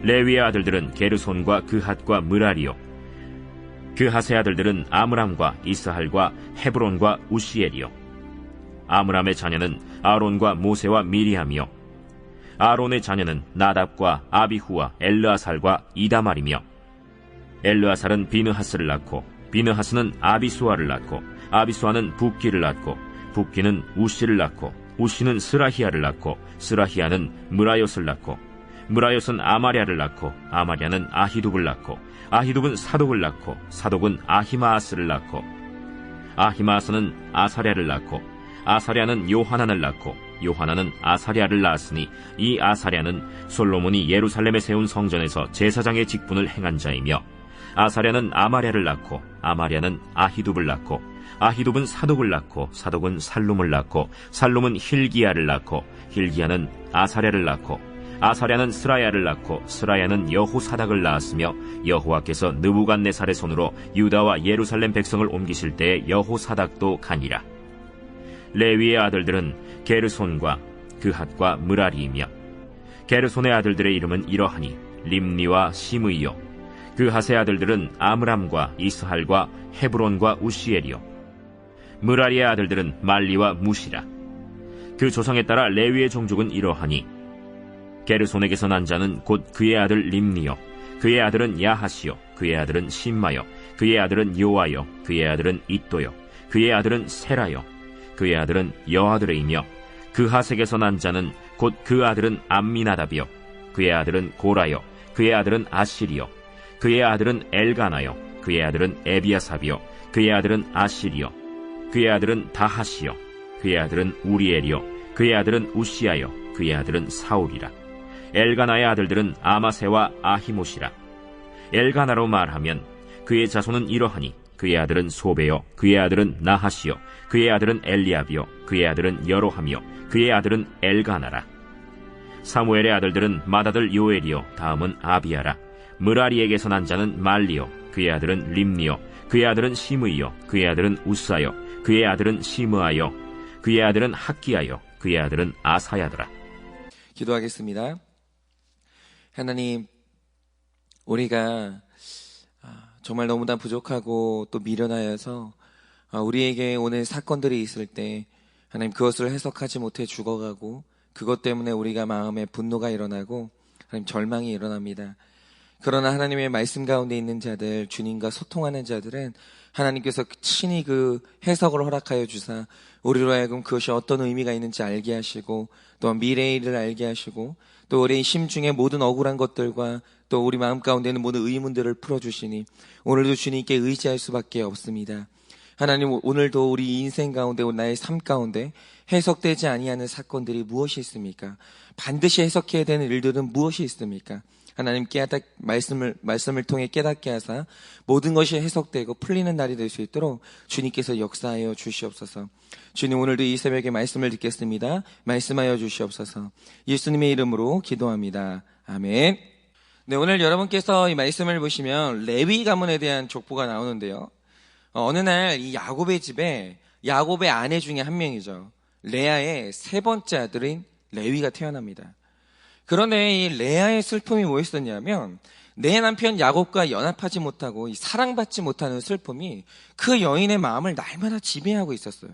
레위의 아들들은 게르손과 그핫과 므라리요. 그핫의 아들들은 아므람과 이스할과 헤브론과 우시엘이요. 아므람의 자녀는 아론과 모세와 미리암이요. 아론의 자녀는 나답과 아비후와 엘르아살과 이다말이며, 엘르아살은 비느하스를 낳고 비느하스는 아비수아를 낳고 아비수아는 붓기를 낳고 붓기는 우시를 낳고 우시는 스라히야를 낳고 스라히야는 므라옅을 낳고 므라옅은 아마랴를 낳고 아마랴는 아히둡을 낳고 아히둡은 사독을 낳고 사독은 아히마아스를 낳고 아히마아스는 아사랴를 낳고 아사랴는 요하난을 낳고 요하난은 아사랴를 낳았으니 이 아사랴는 솔로몬이 예루살렘에 세운 성전에서 제사장의 직분을 행한 자이며, 아사랴는 아마랴를 낳고 아마랴는 아히둡을 낳고 아히둡은 사독을 낳고 사독은 살룸을 낳고 살룸은 힐기야를 낳고 힐기야는 아사랴를 낳고 아사랴는 스라야를 낳고 스라야는 여호사닥을 낳았으며, 여호와께서 느부갓네살의 손으로 유다와 예루살렘 백성을 옮기실 때에 여호사닥도 가니라. 레위의 아들들은 게르손과 그핫과 므라리이며, 게르손의 아들들의 이름은 이러하니 림니와 시므이요. 그핫의 아들들은 아므람과 이스할과 헤브론과 우시엘이요. 므라리의 아들들은 말리와 무시라. 그 조상에 따라 레위의 종족은 이러하니, 게르손에게서 난 자는 곧 그의 아들 림니요. 그의 아들은 야하시요. 그의 아들은 심마요. 그의 아들은 요아요. 그의 아들은 이또요. 그의 아들은 세라요. 그의 아들은 여아들이며, 그핫에게서 난 자는 곧 그 아들은 암미나답이요. 그의 아들은 고라요. 그의 아들은 아실이요. 그의 아들은 엘가나요. 그의 아들은 에비아삽이요. 그의 아들은 아실이요. 그의 아들은 다하시요. 그의 아들은 우리엘이요. 그의 아들은 우시아요. 그의 아들은 사울이라. 엘가나의 아들들은 아마세와 아히못이라. 엘가나로 말하면 그의 자손은 이러하니, 그의 아들은 소베요. 그의 아들은 나하시요. 그의 아들은 엘리압이요. 그의 아들은 여로함이요. 그의 아들은 엘가나라. 사무엘의 아들들은 맏아들 요엘이요. 다음은 아비야라. 므라리에게서 난 자는 말리요. 그의 아들은 림니요. 그의 아들은 시므이요. 그의 아들은 우사요. 그의 아들은 시므아요. 그의 아들은 학기야요. 그의 아들은 아사야더라. 기도하겠습니다. 하나님, 우리가 정말 너무나 부족하고 또 미련하여서 우리에게 오는 사건들이 있을 때 하나님 그것을 해석하지 못해 죽어가고, 그것 때문에 우리가 마음에 분노가 일어나고 하나님 절망이 일어납니다. 그러나 하나님의 말씀 가운데 있는 자들, 주님과 소통하는 자들은 하나님께서 친히 그 해석을 허락하여 주사 우리로 하여금 그것이 어떤 의미가 있는지 알게 하시고, 또한 미래의 일을 알게 하시고, 또 우리 심중에 모든 억울한 것들과 또 우리 마음 가운데 있는 모든 의문들을 풀어주시니 오늘도 주님께 의지할 수밖에 없습니다. 하나님, 오늘도 우리 인생 가운데, 나의 삶 가운데 해석되지 아니하는 사건들이 무엇이 있습니까? 반드시 해석해야 되는 일들은 무엇이 있습니까? 하나님, 말씀을 통해 깨닫게 하사 모든 것이 해석되고 풀리는 날이 될 수 있도록 주님께서 역사하여 주시옵소서. 주님, 오늘도 이 새벽에 말씀을 듣겠습니다. 말씀하여 주시옵소서. 예수님의 이름으로 기도합니다. 아멘. 네, 오늘 여러분께서 이 말씀을 보시면 레위 가문에 대한 족보가 나오는데요. 어느 날 이 야곱의 집에 야곱의 아내 중에 한 명이죠. 레아의 세 번째 아들인 레위가 태어납니다. 그런데 이 레아의 슬픔이 뭐였었냐면, 내 남편 야곱과 연합하지 못하고 사랑받지 못하는 슬픔이 그 여인의 마음을 날마다 지배하고 있었어요.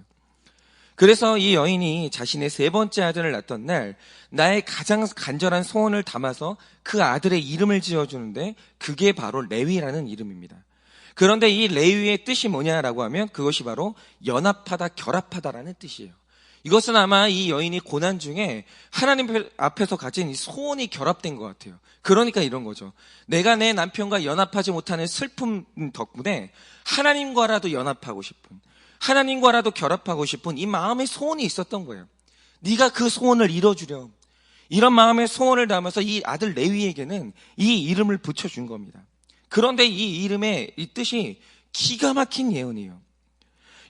그래서 이 여인이 자신의 세 번째 아들을 낳던 날 나의 가장 간절한 소원을 담아서 그 아들의 이름을 지어주는데, 그게 바로 레위라는 이름입니다. 그런데 이 레위의 뜻이 뭐냐라고 하면 그것이 바로 연합하다, 결합하다라는 뜻이에요. 이것은 아마 이 여인이 고난 중에 하나님 앞에서 가진 이 소원이 결합된 것 같아요. 그러니까 이런 거죠. 내가 내 남편과 연합하지 못하는 슬픔 덕분에 하나님과라도 연합하고 싶은, 하나님과라도 결합하고 싶은 이 마음의 소원이 있었던 거예요. 네가 그 소원을 이뤄주렴. 이런 마음의 소원을 담아서 이 아들 레위에게는 이 이름을 붙여준 겁니다. 그런데 이 이름의 이 뜻이 기가 막힌 예언이에요.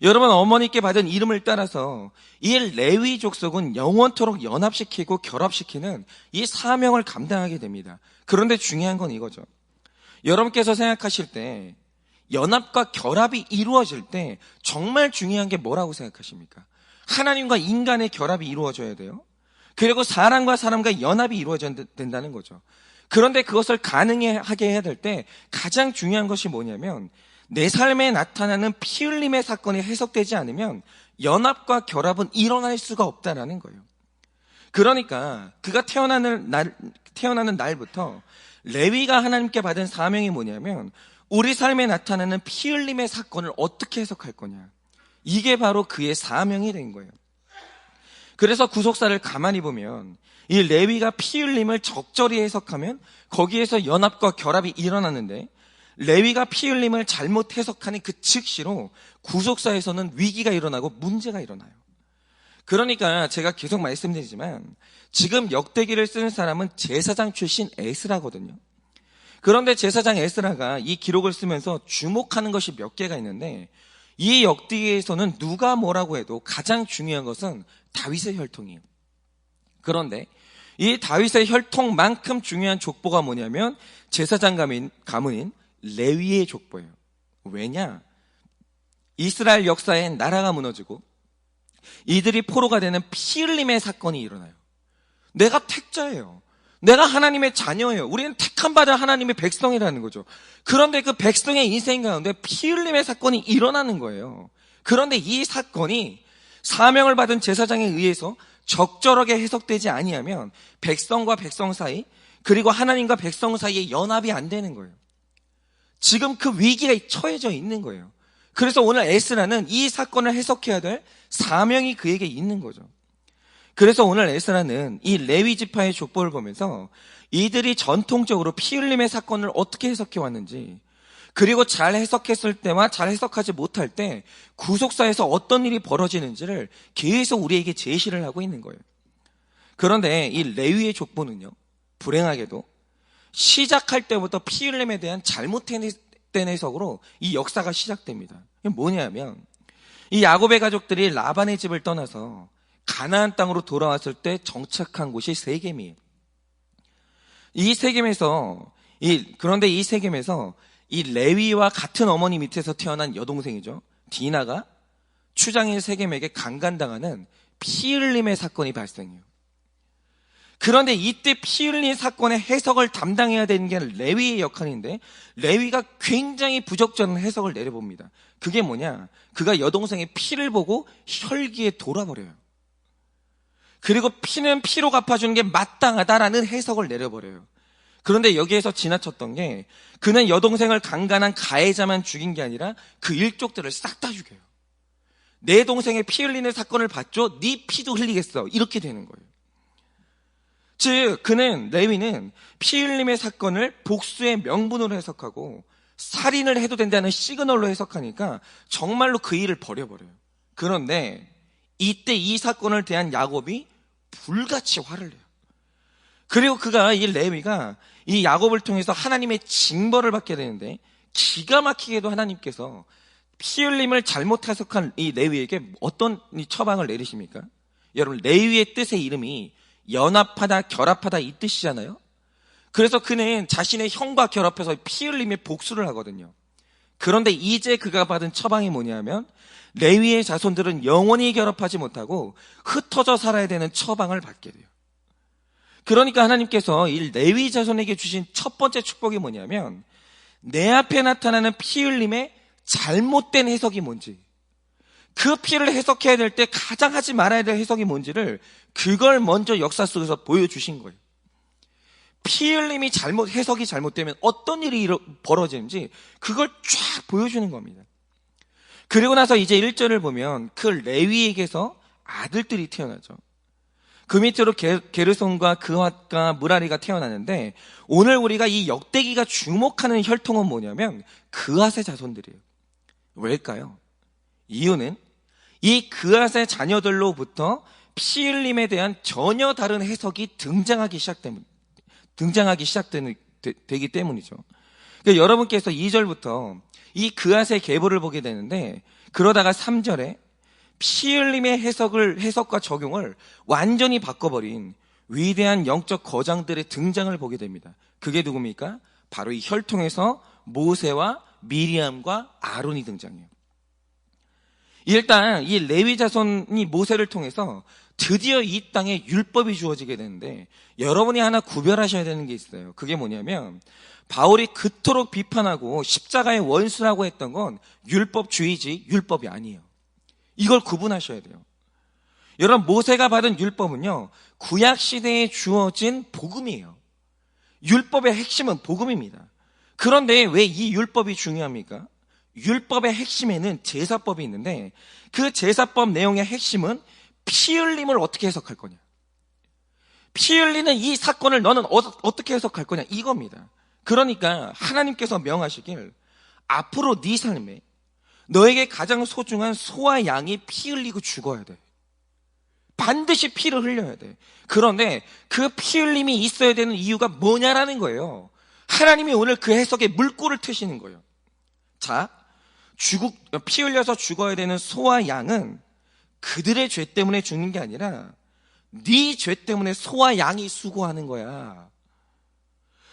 여러분, 어머니께 받은 이름을 따라서 이 레위 족속은 영원토록 연합시키고 결합시키는 이 사명을 감당하게 됩니다. 그런데 중요한 건 이거죠. 여러분께서 생각하실 때 연합과 결합이 이루어질 때 정말 중요한 게 뭐라고 생각하십니까? 하나님과 인간의 결합이 이루어져야 돼요. 그리고 사람과 사람과 연합이 이루어져야 된다는 거죠. 그런데 그것을 가능하게 해야 될 때 가장 중요한 것이 뭐냐면 내 삶에 나타나는 피 흘림의 사건이 해석되지 않으면 연합과 결합은 일어날 수가 없다라는 거예요. 그러니까 그가 태어나는 날부터 레위가 하나님께 받은 사명이 뭐냐면 우리 삶에 나타나는 피 흘림의 사건을 어떻게 해석할 거냐. 이게 바로 그의 사명이 된 거예요. 그래서 구속사를 가만히 보면 이 레위가 피 흘림을 적절히 해석하면 거기에서 연합과 결합이 일어나는데 레위가 피 흘림을 잘못 해석하는 그 즉시로 구속사에서는 위기가 일어나고 문제가 일어나요. 그러니까 제가 계속 말씀드리지만 지금 역대기를 쓰는 사람은 제사장 출신 에스라거든요. 그런데 제사장 에스라가 이 기록을 쓰면서 주목하는 것이 몇 개가 있는데 이 역대기에서는 누가 뭐라고 해도 가장 중요한 것은 다윗의 혈통이에요. 그런데 이 다윗의 혈통만큼 중요한 족보가 뭐냐면 제사장 가문인 레위의 족보예요. 왜냐? 이스라엘 역사엔 나라가 무너지고 이들이 포로가 되는 피 흘림의 사건이 일어나요. 내가 택자예요. 내가 하나님의 자녀예요. 우리는 택함 받은 하나님의 백성이라는 거죠. 그런데 그 백성의 인생 가운데 피 흘림의 사건이 일어나는 거예요. 그런데 이 사건이 사명을 받은 제사장에 의해서 적절하게 해석되지 아니하면 백성과 백성 사이 그리고 하나님과 백성 사이에 연합이 안 되는 거예요. 지금 그 위기가 처해져 있는 거예요. 그래서 오늘 에스라는 이 사건을 해석해야 될 사명이 그에게 있는 거죠. 그래서 오늘 에스라는 이 레위 지파의 족보를 보면서 이들이 전통적으로 피 흘림의 사건을 어떻게 해석해 왔는지 그리고 잘 해석했을 때와 잘 해석하지 못할 때 구속사에서 어떤 일이 벌어지는지를 계속 우리에게 제시를 하고 있는 거예요. 그런데 이 레위의 족보는요, 불행하게도 시작할 때부터 피 흘림에 대한 잘못된 해석으로 이 역사가 시작됩니다. 이게 뭐냐면 이 야곱의 가족들이 라반의 집을 떠나서 가나안 땅으로 돌아왔을 때 정착한 곳이 세겜이에요. 그런데 이 세겜에서 이 레위와 같은 어머니 밑에서 태어난 여동생이죠. 디나가 추장인 세겜에게 강간당하는 피 흘림의 사건이 발생해요. 그런데 이때 피 흘린 사건의 해석을 담당해야 되는 게 레위의 역할인데 레위가 굉장히 부적절한 해석을 내려봅니다. 그게 뭐냐? 그가 여동생의 피를 보고 혈기에 돌아버려요. 그리고 피는 피로 갚아주는 게 마땅하다라는 해석을 내려버려요. 그런데 여기에서 지나쳤던 게 그는 여동생을 강간한 가해자만 죽인 게 아니라 그 일족들을 싹 다 죽여요. 내 동생의 피 흘리는 사건을 봤죠? 네 피도 흘리겠어. 이렇게 되는 거예요. 즉 레위는 피 흘림의 사건을 복수의 명분으로 해석하고 살인을 해도 된다는 시그널로 해석하니까 정말로 그 일을 버려버려요. 그런데 이때 이 사건을 대한 야곱이 불같이 화를 내요. 그리고 이 레위가 이 야곱을 통해서 하나님의 징벌을 받게 되는데 기가 막히게도 하나님께서 피 흘림을 잘못 해석한 이 레위에게 어떤 처방을 내리십니까? 여러분, 레위의 뜻의 이름이 연합하다, 결합하다 이 뜻이잖아요. 그래서 그는 자신의 형과 결합해서 피 흘림에 복수를 하거든요. 그런데 이제 그가 받은 처방이 뭐냐면 레위의 자손들은 영원히 결합하지 못하고 흩어져 살아야 되는 처방을 받게 돼요. 그러니까 하나님께서 이 레위 자손에게 주신 첫 번째 축복이 뭐냐면 내 앞에 나타나는 피 흘림의 잘못된 해석이 뭔지, 그 피를 해석해야 될 때 가장 하지 말아야 될 해석이 뭔지를 그걸 먼저 역사 속에서 보여주신 거예요. 피 흘림이 해석이 잘못되면 어떤 일이 벌어지는지 그걸 쫙 보여주는 겁니다. 그리고 나서 이제 1절을 보면 그 레위에게서 아들들이 태어나죠. 그 밑으로 게르손과 그핫과 무라리가 태어나는데 오늘 우리가 이 역대기가 주목하는 혈통은 뭐냐면 그핫의 자손들이에요. 왜일까요? 이유는 이 그핫의 자녀들로부터 피 흘림에 대한 전혀 다른 해석이 등장하기 시작되기 때문이죠. 그러니까 여러분께서 2절부터 이 그핫의 계보를 보게 되는데 그러다가 3절에 피 흘림의 해석과 적용을 완전히 바꿔버린 위대한 영적 거장들의 등장을 보게 됩니다. 그게 누굽니까? 바로 이 혈통에서 모세와 미리암과 아론이 등장해요. 일단 이 레위 자손이 모세를 통해서 드디어 이 땅에 율법이 주어지게 되는데, 여러분이 하나 구별하셔야 되는 게 있어요. 그게 뭐냐면, 바울이 그토록 비판하고 십자가의 원수라고 했던 건 율법주의지 율법이 아니에요. 이걸 구분하셔야 돼요. 여러분, 모세가 받은 율법은요, 구약 시대에 주어진 복음이에요. 율법의 핵심은 복음입니다. 그런데 왜 이 율법이 중요합니까? 율법의 핵심에는 제사법이 있는데, 그 제사법 내용의 핵심은 피 흘림을 어떻게 해석할 거냐, 피 흘리는 이 사건을 너는 어떻게 해석할 거냐, 이겁니다. 그러니까 하나님께서 명하시길, 앞으로 네 삶에 너에게 가장 소중한 소와 양이 피 흘리고 죽어야 돼. 반드시 피를 흘려야 돼. 그런데 그 피 흘림이 있어야 되는 이유가 뭐냐라는 거예요. 하나님이 오늘 그 해석에 물꼬를 트시는 거예요. 자, 피 흘려서 죽어야 되는 소와 양은 그들의 죄 때문에 죽는 게 아니라 네 죄 때문에 소와 양이 수고하는 거야.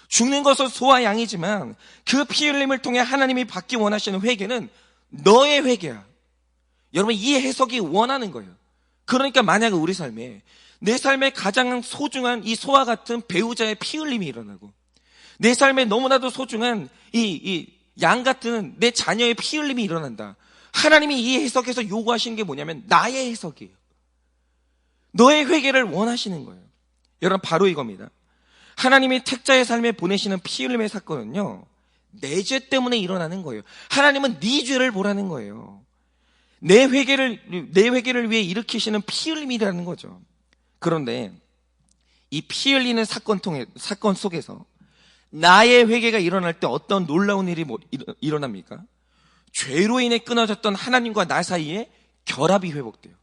죽는 것은 소와 양이지만 그 피 흘림을 통해 하나님이 받기 원하시는 회개는 너의 회개야. 여러분, 이 해석이 원하는 거예요. 그러니까 만약에 우리 삶에, 내 삶에 가장 소중한 이 소와 같은 배우자의 피 흘림이 일어나고, 내 삶에 너무나도 소중한 이 양 같은 내 자녀의 피 흘림이 일어난다. 하나님이 이 해석에서 요구하시는 게 뭐냐면 나의 해석이에요. 너의 회개를 원하시는 거예요. 여러분, 바로 이겁니다. 하나님이 택자의 삶에 보내시는 피 흘림의 사건은요, 내 죄 때문에 일어나는 거예요. 하나님은 네 죄를 보라는 거예요. 내 회개를 위해 일으키시는 피 흘림이라는 거죠. 그런데 이 피 흘리는 사건 속에서 나의 회개가 일어날 때 어떤 놀라운 일이 일어납니까? 죄로 인해 끊어졌던 하나님과 나 사이에 결합이 회복돼요.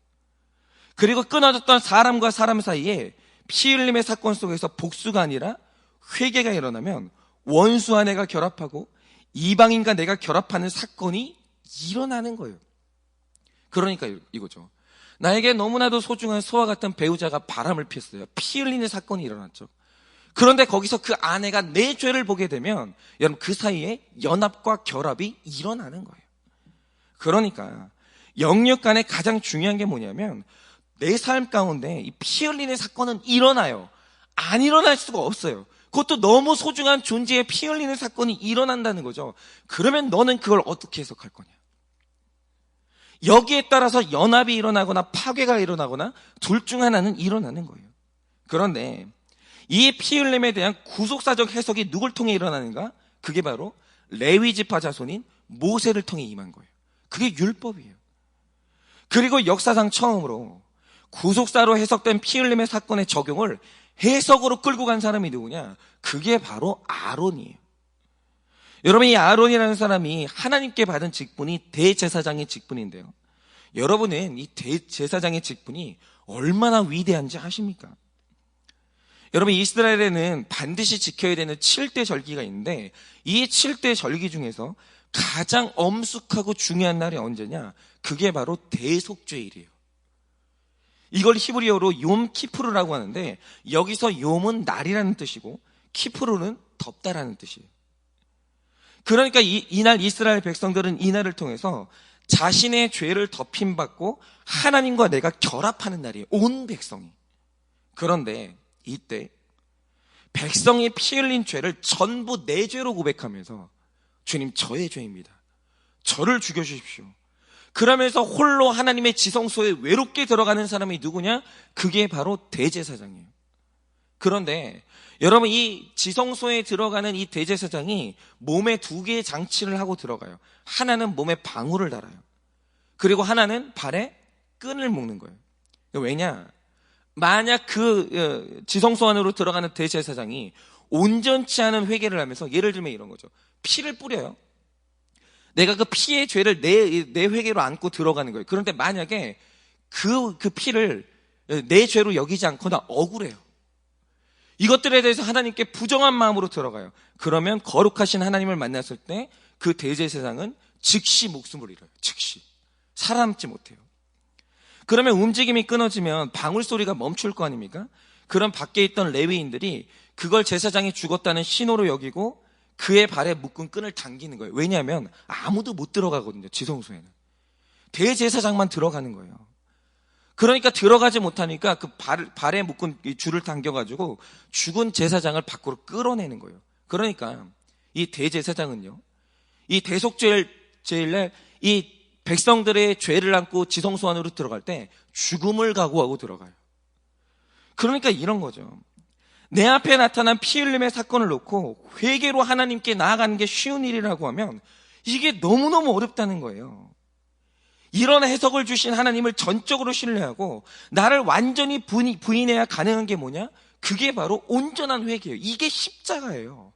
그리고 끊어졌던 사람과 사람 사이에 피 흘림의 사건 속에서 복수가 아니라 회개가 일어나면 원수와 내가 결합하고 이방인과 내가 결합하는 사건이 일어나는 거예요. 그러니까 이거죠. 나에게 너무나도 소중한 소와 같은 배우자가 바람을 피웠어요. 피 흘리는 사건이 일어났죠. 그런데 거기서 그 아내가 내 죄를 보게 되면 여러분, 그 사이에 연합과 결합이 일어나는 거예요. 그러니까 영육 간에 가장 중요한 게 뭐냐면, 내 삶 가운데 이 피 흘리는 사건은 일어나요. 안 일어날 수가 없어요. 그것도 너무 소중한 존재의 피 흘리는 사건이 일어난다는 거죠. 그러면 너는 그걸 어떻게 해석할 거냐? 여기에 따라서 연합이 일어나거나 파괴가 일어나거나 둘 중 하나는 일어나는 거예요. 그런데 이 피 흘림에 대한 구속사적 해석이 누굴 통해 일어나는가? 그게 바로 레위 지파 자손인 모세를 통해 임한 거예요. 그게 율법이에요. 그리고 역사상 처음으로 구속사로 해석된 피 흘림의 사건의 적용을 해석으로 끌고 간 사람이 누구냐? 그게 바로 아론이에요. 여러분, 이 아론이라는 사람이 하나님께 받은 직분이 대제사장의 직분인데요, 여러분은 이 대제사장의 직분이 얼마나 위대한지 아십니까? 여러분, 이스라엘에는 반드시 지켜야 되는 7대 절기가 있는데, 이 7대 절기 중에서 가장 엄숙하고 중요한 날이 언제냐? 그게 바로 대속죄일이에요. 이걸 히브리어로 욤 키푸르라고 하는데, 여기서 욤은 날이라는 뜻이고 키푸르는 덥다라는 뜻이에요. 그러니까 이날 이스라엘 백성들은 이 날을 통해서 자신의 죄를 덮임받고 하나님과 내가 결합하는 날이에요. 온 백성이. 그런데 이때 백성이 피 흘린 죄를 전부 내 죄로 고백하면서, 주님, 저의 죄입니다. 저를 죽여주십시오. 그러면서 홀로 하나님의 지성소에 외롭게 들어가는 사람이 누구냐? 그게 바로 대제사장이에요. 그런데 여러분, 이 지성소에 들어가는 이 대제사장이 몸에 2개의 장치를 하고 들어가요. 하나는 몸에 방울을 달아요. 그리고 하나는 발에 끈을 묶는 거예요. 왜냐? 만약 그 지성소 안으로 들어가는 대제사장이 온전치 않은 회개를 하면서, 예를 들면 이런 거죠. 피를 뿌려요. 내가 그 피의 죄를 내 회개로 안고 들어가는 거예요. 그런데 만약에 그 피를 내 죄로 여기지 않거나 억울해요. 이것들에 대해서 하나님께 부정한 마음으로 들어가요. 그러면 거룩하신 하나님을 만났을 때 그 대제사장은 즉시 목숨을 잃어요. 즉시. 살아남지 못해요. 그러면 움직임이 끊어지면 방울 소리가 멈출 거 아닙니까? 그럼 밖에 있던 레위인들이 그걸 제사장이 죽었다는 신호로 여기고 그의 발에 묶은 끈을 당기는 거예요. 왜냐하면 아무도 못 들어가거든요, 지성소에는. 대제사장만 들어가는 거예요. 그러니까 들어가지 못하니까 그 발에 묶은 이 줄을 당겨가지고 죽은 제사장을 밖으로 끌어내는 거예요. 그러니까 이 대제사장은요, 이 대속죄일날 이 백성들의 죄를 안고 지성소 안으로 들어갈 때 죽음을 각오하고 들어가요. 그러니까 이런 거죠. 내 앞에 나타난 피 흘림의 사건을 놓고 회개로 하나님께 나아가는 게 쉬운 일이라고 하면 이게 너무너무 어렵다는 거예요. 이런 해석을 주신 하나님을 전적으로 신뢰하고 나를 완전히 부인해야 가능한 게 뭐냐? 그게 바로 온전한 회개예요. 이게 십자가예요.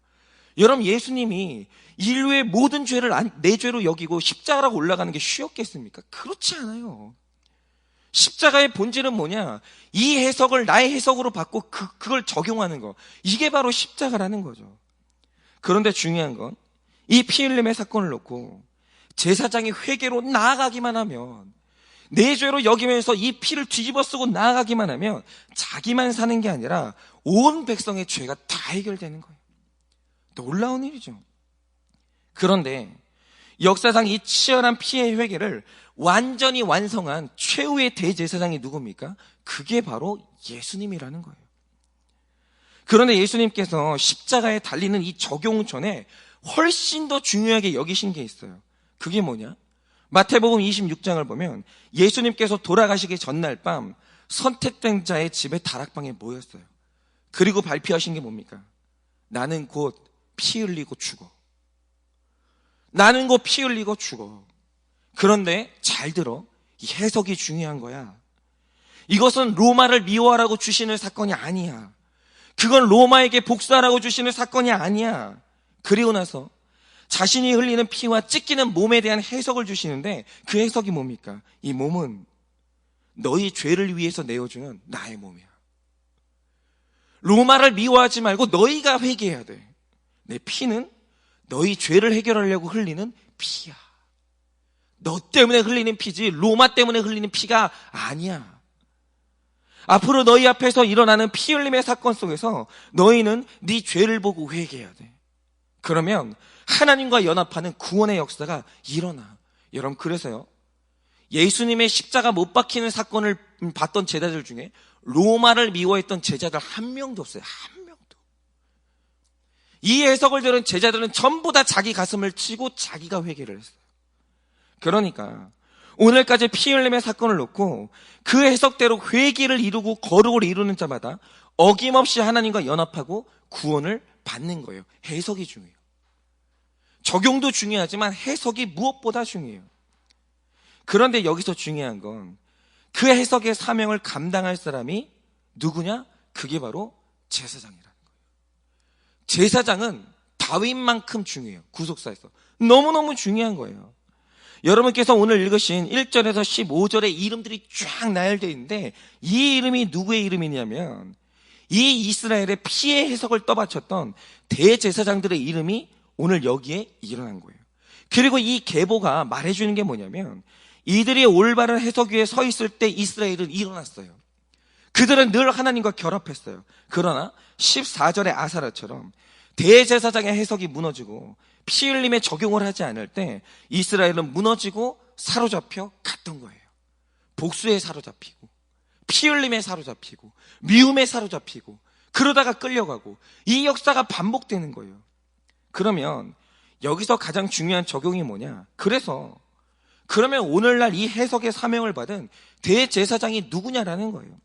여러분, 예수님이 인류의 모든 죄를 내 죄로 여기고 십자가라고 올라가는 게 쉬웠겠습니까? 그렇지 않아요. 십자가의 본질은 뭐냐? 이 해석을 나의 해석으로 받고 그걸 적용하는 거. 이게 바로 십자가라는 거죠. 그런데 중요한 건 이 피 흘림의 사건을 놓고 제사장이 회개로 나아가기만 하면, 내 죄로 여기면서 이 피를 뒤집어 쓰고 나아가기만 하면 자기만 사는 게 아니라 온 백성의 죄가 다 해결되는 거예요. 놀라운 일이죠. 그런데 역사상 이 치열한 피의 회개를 완전히 완성한 최후의 대제사장이 누굽니까? 그게 바로 예수님이라는 거예요. 그런데 예수님께서 십자가에 달리는 이 적용 전에 훨씬 더 중요하게 여기신 게 있어요. 그게 뭐냐? 마태복음 26장을 보면 예수님께서 돌아가시기 전날 밤 선택된 자의 집에 다락방에 모였어요. 그리고 발표하신 게 뭡니까? 나는 곧 피 흘리고 죽어. 나는 곧 피 흘리고 죽어. 그런데 잘 들어. 이 해석이 중요한 거야. 이것은 로마를 미워하라고 주시는 사건이 아니야. 그건 로마에게 복수하라고 주시는 사건이 아니야. 그리고 나서 자신이 흘리는 피와 찢기는 몸에 대한 해석을 주시는데 그 해석이 뭡니까? 이 몸은 너희 죄를 위해서 내어주는 나의 몸이야. 로마를 미워하지 말고 너희가 회개해야 돼. 내 피는 너희 죄를 해결하려고 흘리는 피야. 너 때문에 흘리는 피지 로마 때문에 흘리는 피가 아니야. 앞으로 너희 앞에서 일어나는 피 흘림의 사건 속에서 너희는 네 죄를 보고 회개해야 돼. 그러면 하나님과 연합하는 구원의 역사가 일어나. 여러분, 그래서요, 예수님의 십자가 못 박히는 사건을 봤던 제자들 중에 로마를 미워했던 제자들 한 명도 없어요. 한 명도. 이 해석을 들은 제자들은 전부 다 자기 가슴을 치고 자기가 회개를 했어요. 그러니까 오늘까지 피 흘림의 사건을 놓고 그 해석대로 회개를 이루고 거룩을 이루는 자마다 어김없이 하나님과 연합하고 구원을 받는 거예요. 해석이 중요해요. 적용도 중요하지만 해석이 무엇보다 중요해요. 그런데 여기서 중요한 건 그 해석의 사명을 감당할 사람이 누구냐? 그게 바로 제사장이라는 거예요. 제사장은 다윗만큼 중요해요. 구속사에서. 너무너무 중요한 거예요. 여러분께서 오늘 읽으신 1절에서 15절의 이름들이 쫙 나열되어 있는데 이 이름이 누구의 이름이냐면 이 이스라엘의 피의 해석을 떠받쳤던 대제사장들의 이름이 오늘 여기에 일어난 거예요. 그리고 이 계보가 말해주는 게 뭐냐면 이들이 올바른 해석 위에 서 있을 때 이스라엘은 일어났어요. 그들은 늘 하나님과 결합했어요. 그러나 14절의 아사라처럼 대제사장의 해석이 무너지고 피 흘림에 적용을 하지 않을 때 이스라엘은 무너지고 사로잡혀 갔던 거예요. 복수에 사로잡히고 피 흘림에 사로잡히고 미움에 사로잡히고 그러다가 끌려가고 이 역사가 반복되는 거예요. 그러면 여기서 가장 중요한 적용이 뭐냐? 그러면 오늘날 이 해석의 사명을 받은 대제사장이 누구냐라는 거예요.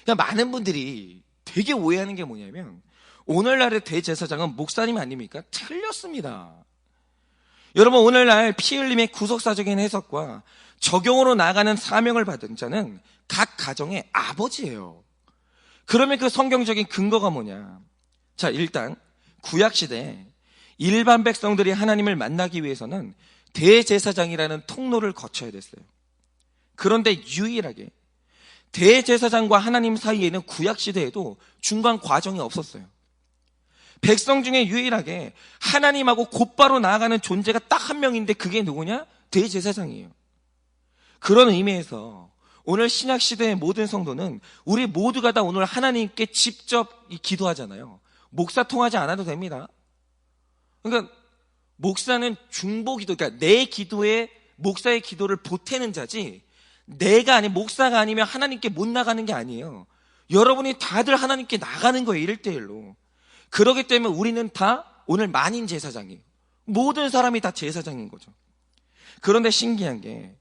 그러니까 많은 분들이 되게 오해하는 게 뭐냐면 오늘날의 대제사장은 목사님 아닙니까? 틀렸습니다. 여러분, 오늘날 피 흘림의 구속사적인 해석과 적용으로 나가는 사명을 받은 자는 각 가정의 아버지예요. 그러면 그 성경적인 근거가 뭐냐? 자, 일단 구약시대에 일반 백성들이 하나님을 만나기 위해서는 대제사장이라는 통로를 거쳐야 됐어요. 그런데 유일하게 대제사장과 하나님 사이에는 구약시대에도 중간 과정이 없었어요. 백성 중에 유일하게 하나님하고 곧바로 나아가는 존재가 딱 한 명인데 그게 누구냐? 대제사장이에요. 그런 의미에서 오늘 신약시대의 모든 성도는 우리 모두가 다 오늘 하나님께 직접 기도하잖아요. 목사 통하지 않아도 됩니다. 그러니까 목사는 중보기도, 그러니까 내 기도에 목사의 기도를 보태는 자지, 목사가 아니면 하나님께 못 나가는 게 아니에요. 여러분이 다들 하나님께 나가는 거예요, 1대1로. 그러기 때문에 우리는 다 오늘 만인 제사장이에요. 모든 사람이 다 제사장인 거죠. 그런데 신기한 게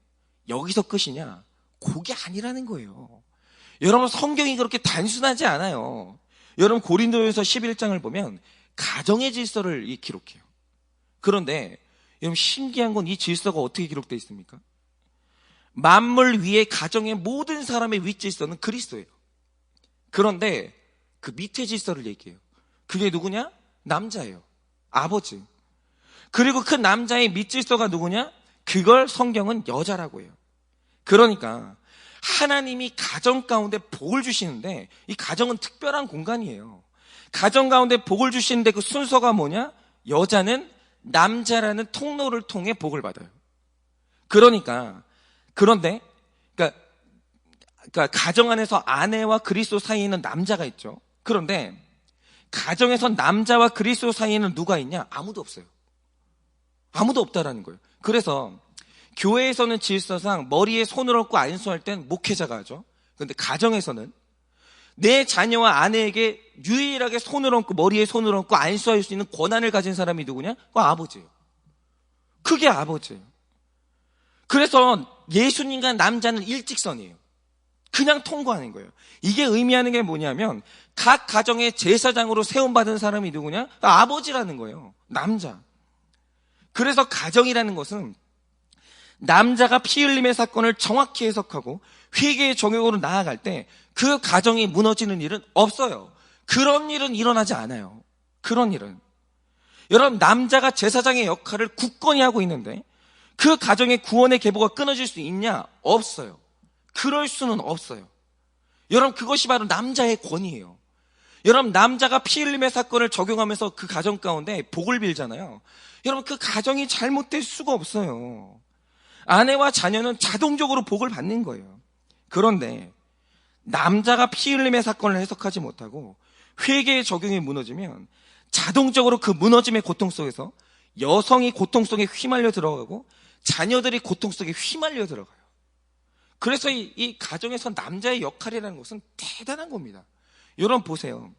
여기서 끝이냐? 그게 아니라는 거예요. 여러분, 성경이 그렇게 단순하지 않아요. 여러분, 고린도전서 11장을 보면 가정의 질서를 기록해요. 그런데 여러분, 신기한 건 이 질서가 어떻게 기록되어 있습니까? 만물 위에 가정의 모든 사람의 윗질서는 그리스도예요. 그런데 그 밑에 질서를 얘기해요. 그게 누구냐? 남자예요. 아버지. 그리고 그 남자의 밑질서가 누구냐? 그걸 성경은 여자라고 해요. 그러니까 하나님이 가정 가운데 복을 주시는데, 이 가정은 특별한 공간이에요. 가정 가운데 복을 주시는데 그 순서가 뭐냐? 여자는 남자라는 통로를 통해 복을 받아요. 그런데 가정 안에서 아내와 그리스도 사이에는 남자가 있죠. 그런데 가정에서 남자와 그리스도 사이에는 누가 있냐? 아무도 없어요. 아무도 없다라는 거예요. 그래서 교회에서는 질서상 머리에 손을 얹고 안수할 땐 목회자가 하죠. 그런데 가정에서는 내 자녀와 아내에게 유일하게 손을 얹고 머리에 손을 얹고 안수할 수 있는 권한을 가진 사람이 누구냐? 그 아버지예요. 그게 아버지예요. 그래서 예수님과 남자는 일직선이에요. 그냥 통과하는 거예요. 이게 의미하는 게 뭐냐면 각 가정의 제사장으로 세움받은 사람이 누구냐? 아버지라는 거예요. 남자. 그래서 가정이라는 것은 남자가 피 흘림의 사건을 정확히 해석하고 회개의 정욕으로 나아갈 때 그 가정이 무너지는 일은 없어요. 그런 일은 일어나지 않아요. 그런 일은. 여러분, 남자가 제사장의 역할을 굳건히 하고 있는데 그 가정의 구원의 계보가 끊어질 수 있냐? 없어요. 그럴 수는 없어요. 여러분, 그것이 바로 남자의 권위예요. 여러분, 남자가 피 흘림의 사건을 적용하면서 그 가정 가운데 복을 빌잖아요. 여러분, 그 가정이 잘못될 수가 없어요. 아내와 자녀는 자동적으로 복을 받는 거예요. 그런데 남자가 피 흘림의 사건을 해석하지 못하고 회개의 적용이 무너지면 자동적으로 그 무너짐의 고통 속에서 여성이 고통 속에 휘말려 들어가고 자녀들이 고통 속에 휘말려 들어가요. 그래서 이 가정에서 남자의 역할이라는 것은 대단한 겁니다. 여러분 보세요.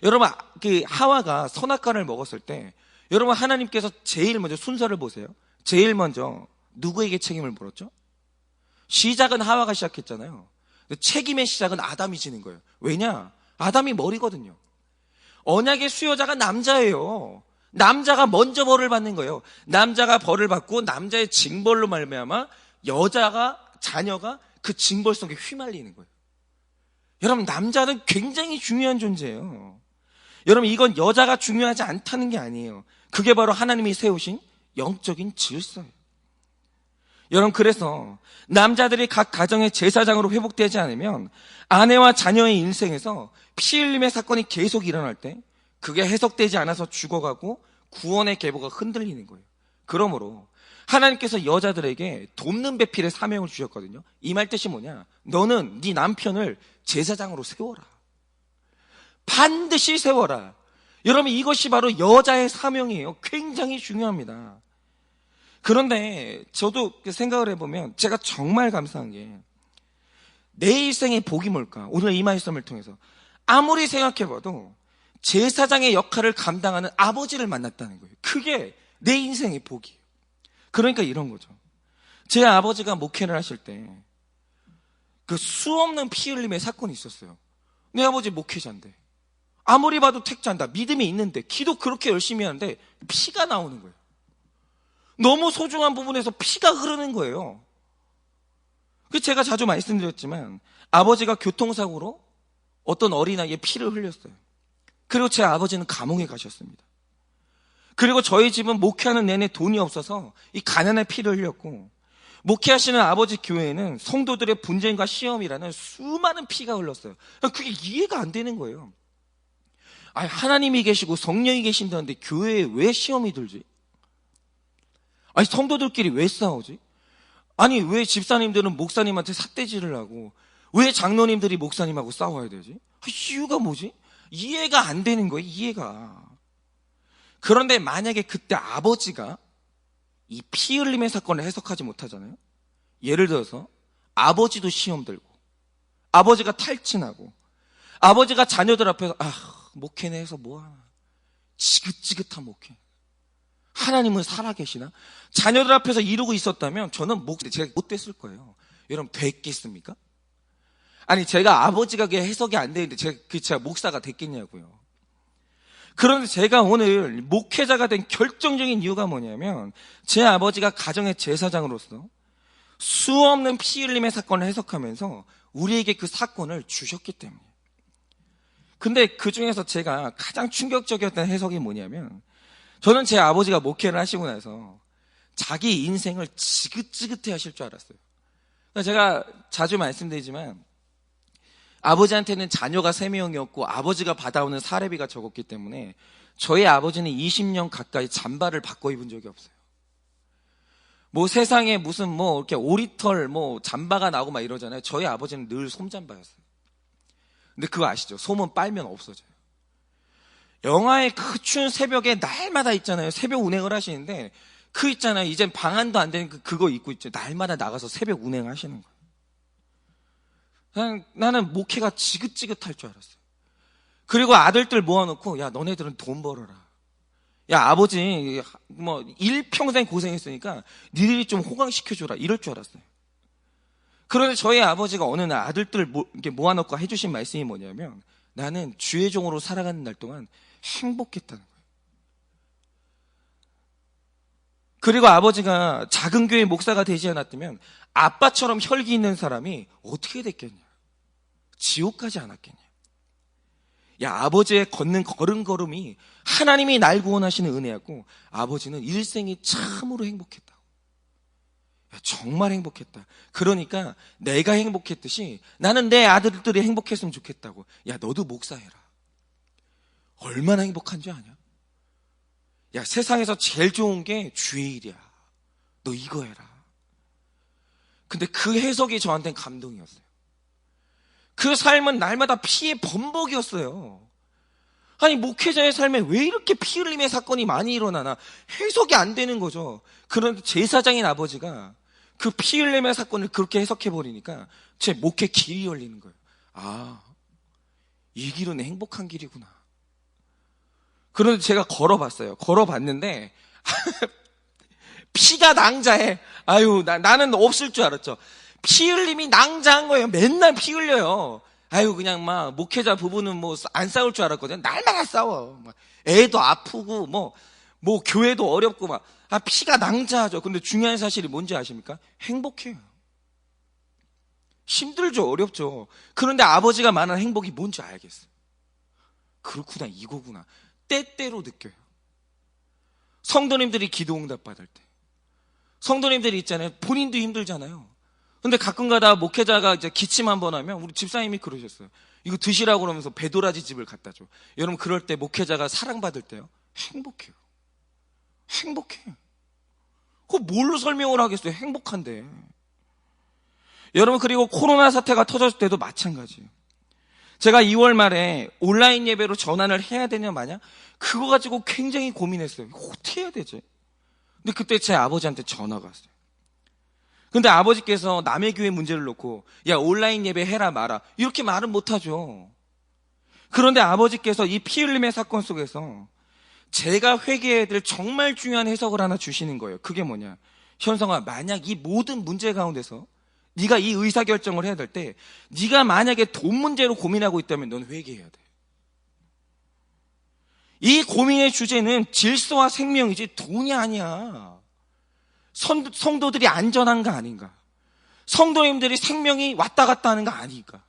여러분, 그 하와가 선악과를 먹었을 때 여러분, 하나님께서 제일 먼저 순서를 보세요. 제일 먼저 누구에게 책임을 물었죠? 시작은 하와가 시작했잖아요. 책임의 시작은 아담이 지는 거예요. 왜냐? 아담이 머리거든요. 언약의 수요자가 남자예요. 남자가 먼저 벌을 받는 거예요. 남자가 벌을 받고 남자의 징벌로 말미암아 자녀가 그 징벌 속에 휘말리는 거예요. 여러분, 남자는 굉장히 중요한 존재예요. 여러분, 이건 여자가 중요하지 않다는 게 아니에요. 그게 바로 하나님이 세우신 영적인 질서예요. 여러분, 그래서 남자들이 각 가정의 제사장으로 회복되지 않으면 아내와 자녀의 인생에서 피 흘림의 사건이 계속 일어날 때 그게 해석되지 않아서 죽어가고 구원의 계보가 흔들리는 거예요. 그러므로 하나님께서 여자들에게 돕는 배필의 사명을 주셨거든요. 이 말 뜻이 뭐냐? 너는 네 남편을 제사장으로 세워라. 반드시 세워라. 여러분, 이것이 바로 여자의 사명이에요. 굉장히 중요합니다. 그런데 저도 생각을 해보면 제가 정말 감사한 게 내 일생의 복이 뭘까? 오늘 이 말씀을 통해서 아무리 생각해봐도 제사장의 역할을 감당하는 아버지를 만났다는 거예요. 그게 내 인생의 복이에요. 그러니까 이런 거죠. 제 아버지가 목회를 하실 때 그 수없는 피 흘림의 사건이 있었어요. 내 아버지 목회자인데 아무리 봐도 택자한다. 믿음이 있는데 기도 그렇게 열심히 하는데 피가 나오는 거예요. 너무 소중한 부분에서 피가 흐르는 거예요. 제가 자주 말씀드렸지만 아버지가 교통사고로 어떤 어린아이의 피를 흘렸어요. 그리고 제 아버지는 감옥에 가셨습니다. 그리고 저희 집은 목회하는 내내 돈이 없어서 이 가난의 피를 흘렸고, 목회하시는 아버지 교회에는 성도들의 분쟁과 시험이라는 수많은 피가 흘렀어요. 그게 이해가 안 되는 거예요. 아니, 하나님이 계시고 성령이 계신다는데 교회에 왜 시험이 들지? 아니, 성도들끼리 왜 싸우지? 아니, 왜 집사님들은 목사님한테 삿대질을 하고 왜 장로님들이 목사님하고 싸워야 되지? 이유가 뭐지? 이해가 안 되는 거예요. 이해가. 그런데 만약에 그때 아버지가 이 피 흘림의 사건을 해석하지 못하잖아요. 예를 들어서 아버지도 시험 들고, 아버지가 탈진하고, 아버지가 자녀들 앞에서 목회네 해서 뭐하나, 지긋지긋한 목회, 하나님은 살아계시나? 자녀들 앞에서 이루고 있었다면 저는 제가 못 됐을 거예요. 여러분, 됐겠습니까? 아니, 제가 아버지가 그게 해석이 안 되는데 제가 목사가 됐겠냐고요. 그런데 제가 오늘 목회자가 된 결정적인 이유가 뭐냐면, 제 아버지가 가정의 제사장으로서 수없는 피 흘림의 사건을 해석하면서 우리에게 그 사건을 주셨기 때문이에요. 근데 그 중에서 제가 가장 충격적이었던 해석이 뭐냐면, 저는 제 아버지가 목회를 하시고 나서 자기 인생을 지긋지긋해 하실 줄 알았어요. 제가 자주 말씀드리지만 아버지한테는 자녀가 3명이었고 아버지가 받아오는 사례비가 적었기 때문에 저희 아버지는 20년 가까이 잠바를 바꿔 입은 적이 없어요. 뭐 세상에 무슨 뭐 이렇게 오리털 뭐 잠바가 나오고 막 이러잖아요. 저희 아버지는 늘 솜잠바였어요. 근데 그거 아시죠? 솜은 빨면 없어져요. 영하의 그 추운 새벽에 날마다 있잖아요. 새벽 운행을 하시는데 그 있잖아요. 이젠 방한도 안 되는 그거 입고 있죠. 날마다 나가서 새벽 운행하시는 거예요. 그냥 나는 목회가 지긋지긋할 줄 알았어요. 그리고 아들들 모아놓고, 야, 너네들은 돈 벌어라. 야, 아버지 뭐 일평생 고생했으니까 니들이 좀 호강시켜줘라. 이럴 줄 알았어요. 그런데 저희 아버지가 어느 날 아들들 이렇게 모아놓고 해주신 말씀이 뭐냐면, 나는 주의 종으로 살아가는 날 동안 행복했다는 거예요. 그리고 아버지가 작은 교회 목사가 되지 않았다면 아빠처럼 혈기 있는 사람이 어떻게 됐겠냐? 지옥 가지 않았겠냐? 야, 아버지의 걷는 걸음걸음이 하나님이 날 구원하시는 은혜였고, 아버지는 일생이 참으로 행복했다. 야, 정말 행복했다. 그러니까 내가 행복했듯이 나는 내 아들들이 행복했으면 좋겠다고. 야, 너도 목사해라. 얼마나 행복한 줄 아냐? 야, 세상에서 제일 좋은 게 주의 일이야. 너 이거 해라. 근데 그 해석이 저한테는 감동이었어요. 그 삶은 날마다 피의 범벅이었어요. 아니, 목회자의 삶에 왜 이렇게 피 흘림의 사건이 많이 일어나나 해석이 안 되는 거죠. 그런데 제사장인 아버지가 그 피 흘림의 사건을 그렇게 해석해버리니까 제 목회 길이 열리는 거예요. 아, 이 길은 행복한 길이구나. 그런데 제가 걸어봤어요. 걸어봤는데 피가 낭자해. 아유, 나는 없을 줄 알았죠. 피 흘림이 낭자한 거예요. 맨날 피 흘려요. 아유, 그냥 막 목회자 부부는 뭐 안 싸울 줄 알았거든요. 날마다 싸워. 애도 아프고 뭐 교회도 어렵고 막. 피가 낭자하죠. 근데 중요한 사실이 뭔지 아십니까? 행복해요. 힘들죠. 어렵죠. 그런데 아버지가 말하는 행복이 뭔지 알겠어요. 그렇구나, 이거구나. 때때로 느껴요. 성도님들이 기도응답 받을 때, 성도님들이 있잖아요. 본인도 힘들잖아요. 근데 가끔가다 목회자가 이제 기침 한번 하면 우리 집사님이 그러셨어요. 이거 드시라고 그러면서 배도라지 집을 갖다 줘. 여러분, 그럴 때 목회자가 사랑받을 때요, 행복해요. 행복해. 그거 뭘로 설명을 하겠어요? 행복한데. 여러분, 그리고 코로나 사태가 터졌을 때도 마찬가지예요. 제가 2월 말에 온라인 예배로 전환을 해야 되냐 마냐, 그거 가지고 굉장히 고민했어요. 이거 어떻게 해야 되지? 근데 그때 제 아버지한테 전화가 왔어요. 근데 아버지께서 남의 교회 문제를 놓고, 야, 온라인 예배 해라 마라, 이렇게 말은 못하죠. 그런데 아버지께서 이 피 흘림의 사건 속에서 제가 회개해야 될 정말 중요한 해석을 하나 주시는 거예요. 그게 뭐냐? 현성아, 만약 이 모든 문제 가운데서 네가 이 의사결정을 해야 될 때, 네가 만약에 돈 문제로 고민하고 있다면 넌 회개해야 돼. 이 고민의 주제는 질서와 생명이지 돈이 아니야. 성도들이 안전한가 아닌가? 성도님들이 생명이 왔다 갔다 하는 거 아닌가?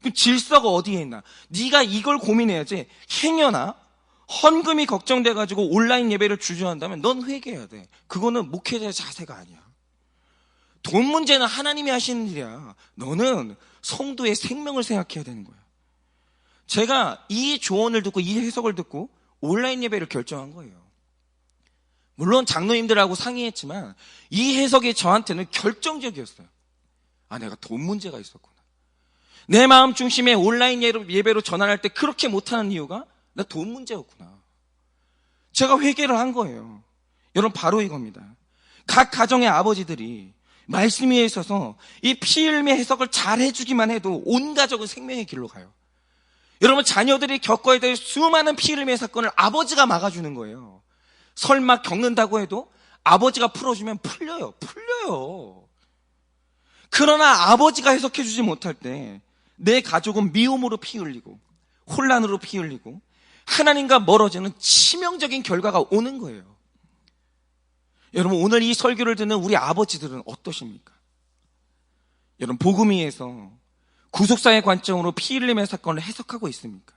그럼 질서가 어디에 있나? 네가 이걸 고민해야지. 행여나 헌금이 걱정돼가지고 온라인 예배를 주저한다면 넌 회개해야 돼. 그거는 목회자의 자세가 아니야. 돈 문제는 하나님이 하시는 일이야. 너는 성도의 생명을 생각해야 되는 거야. 제가 이 조언을 듣고 이 해석을 듣고 온라인 예배를 결정한 거예요. 물론 장로님들하고 상의했지만 이 해석이 저한테는 결정적이었어요. 아, 내가 돈 문제가 있었구나. 내 마음 중심에 온라인 예배로 전환할 때 그렇게 못하는 이유가 나 돈 문제였구나. 제가 회개를 한 거예요. 여러분, 바로 이겁니다. 각 가정의 아버지들이 말씀 위에 있어서 이 피 흘림의 해석을 잘 해주기만 해도 온 가족은 생명의 길로 가요. 여러분, 자녀들이 겪어야 될 수많은 피 흘림의 사건을 아버지가 막아주는 거예요. 설마 겪는다고 해도 아버지가 풀어주면 풀려요. 그러나 아버지가 해석해주지 못할 때 내 가족은 미움으로 피 흘리고 혼란으로 피 흘리고 하나님과 멀어지는 치명적인 결과가 오는 거예요. 여러분, 오늘 이 설교를 듣는 우리 아버지들은 어떠십니까? 여러분, 복음 위에서 구속사의 관점으로 피 흘림의 사건을 해석하고 있습니까?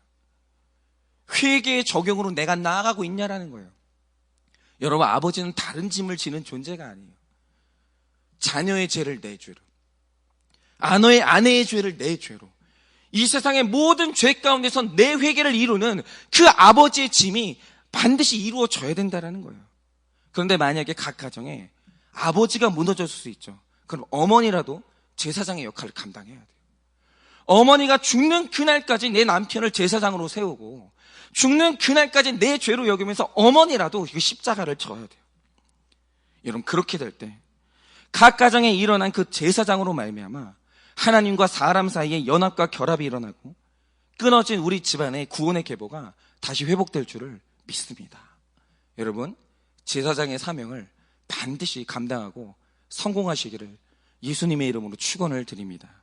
회개의 적용으로 내가 나아가고 있냐라는 거예요. 여러분, 아버지는 다른 짐을 지는 존재가 아니에요. 자녀의 죄를 내 죄로, 아내의 죄를 내 죄로, 이 세상의 모든 죄 가운데서 내 회개를 이루는 그 아버지의 짐이 반드시 이루어져야 된다는 거예요. 그런데 만약에 각 가정에 아버지가 무너졌을 수 있죠. 그럼 어머니라도 제사장의 역할을 감당해야 돼요. 어머니가 죽는 그날까지 내 남편을 제사장으로 세우고 죽는 그날까지 내 죄로 여기면서 어머니라도 그 십자가를 져야 돼요. 여러분, 그렇게 될 때 각 가정에 일어난 그 제사장으로 말미암아 하나님과 사람 사이에 연합과 결합이 일어나고 끊어진 우리 집안의 구원의 계보가 다시 회복될 줄을 믿습니다. 여러분, 제사장의 사명을 반드시 감당하고 성공하시기를 예수님의 이름으로 축원을 드립니다.